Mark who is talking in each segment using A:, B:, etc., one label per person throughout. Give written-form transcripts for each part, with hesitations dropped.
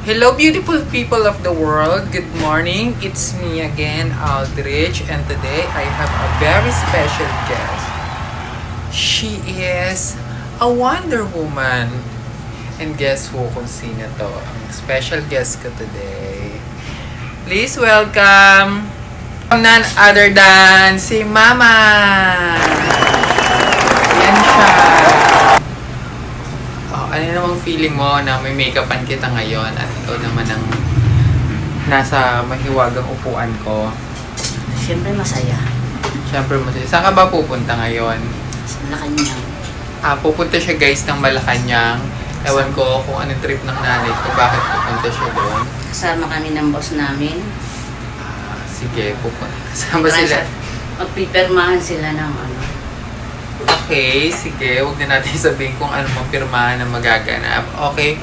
A: Hello beautiful people of the world, good morning. It's me again, Aldrich, and today I have a very special guest. She is a Wonder Woman. And guess who kung sino to? Ang special guest ko today. Please welcome none other than si Mama. Yan siya. Ano namang feeling mo na may make-upan kita ngayon at ito naman ang nasa mahiwagang upuan ko?
B: Siyempre masaya.
A: Siyempre masaya. Saan ka ba pupunta ngayon?
B: Sa Malacanang.
A: Pupunta siya guys ng Malacanang. Ewan ko kung anong trip ng nanay ko. Bakit pupunta siya doon?
B: Kasama kami ng boss namin.
A: Sige, pupunta. Kasama sila.
B: Magpipirmahan sila ng ano.
A: Okay, sige. Huwag na natin sabihin kung ano mang pirmahan na magaganap. Okay.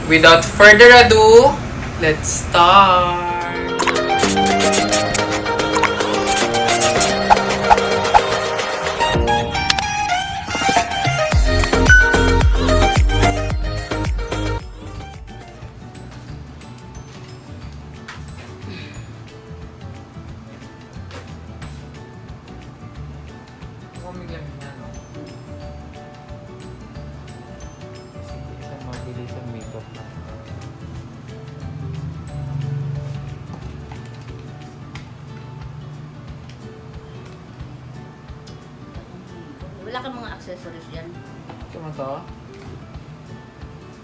A: Without further ado, let's start! Kumigyan niya, no? Sige, isang mabilis ang makeup na.
B: Wala kang mga accessories dyan.
A: Ito mo to?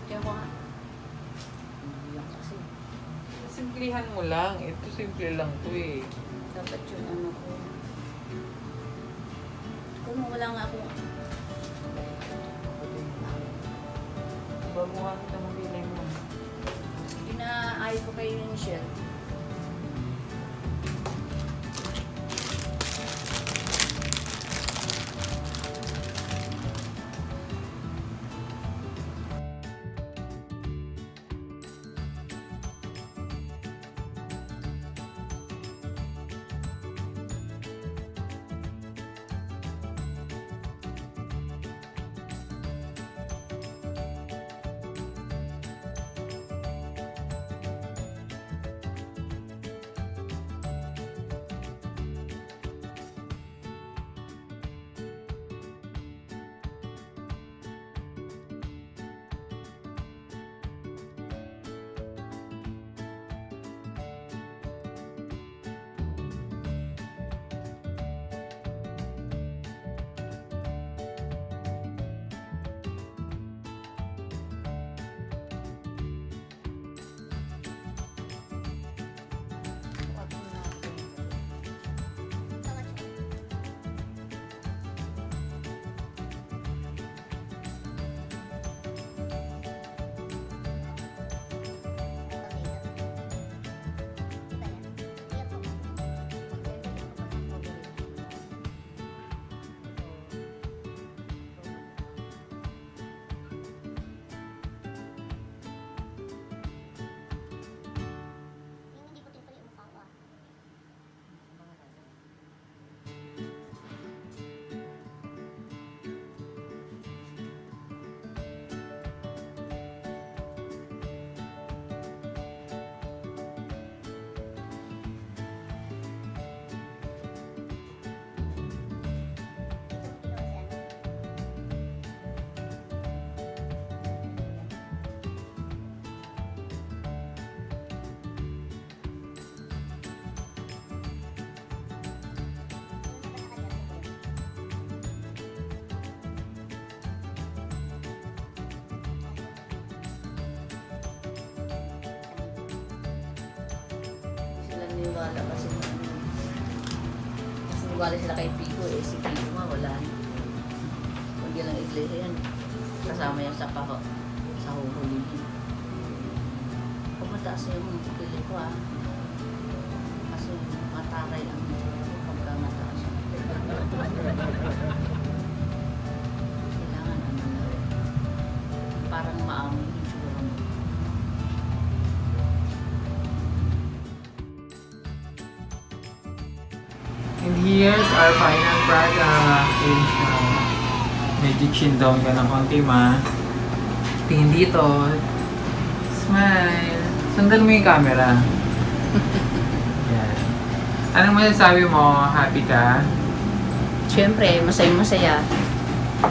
B: Kaya ko nga. Hindi lang kasi.
A: Simplihan mo lang. Ito simple lang to eh.
B: Dapat yung ano ko. Kung wala nga ako.
A: Bago nga kita mabili mo.
B: Inaayos ko kayo yung shell. Wala kasi wala sila kay Pico eh. Si Pico nga wala. Kundi lang iglesia yan. Kasama yan sa huhuli. Kung mataas yung pili ko kasi mataray ang itsura ko pagka mataas. Kailangan ano na. Parang maamin yung itsura mo.
A: And here's our final product. Yun siya. Medyo chin down ka ng konti, ma. Tingin dito. Smile. Sundan mo yung camera. Yan. Anong masasabi mo? Happy ka?
B: Siyempre, masaya-masaya.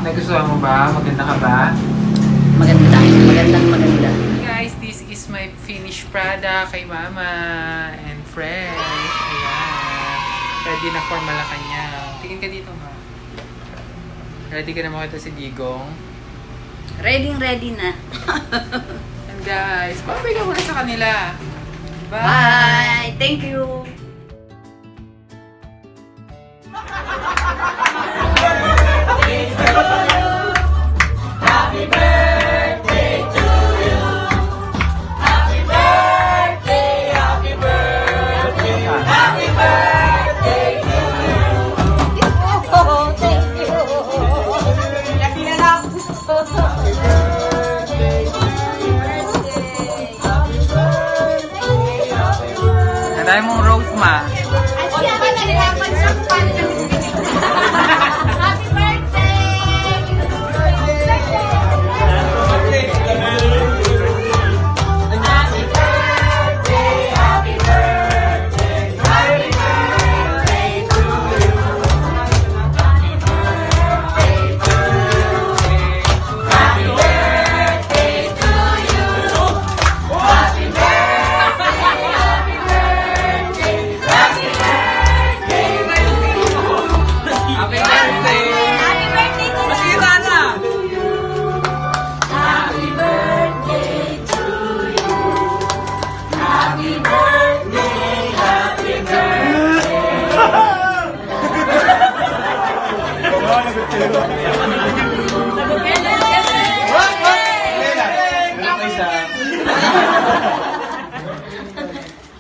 A: Nagustuhan mo ba? Maganda ka ba?
B: Maganda. Maganda.
A: Guys, this is my finished product kay Mama and friends. Ayan. Ready na for Malacanang. Tingin ka dito, Ma. Ready ka na makita si Digong?
B: Ready na.
A: And guys, babay ka muna sa kanila. Bye!
B: Bye! Thank you!
A: Dahil mong rose, Ma.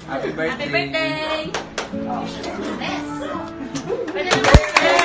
B: Happy
A: Happy birthday!
B: birthday!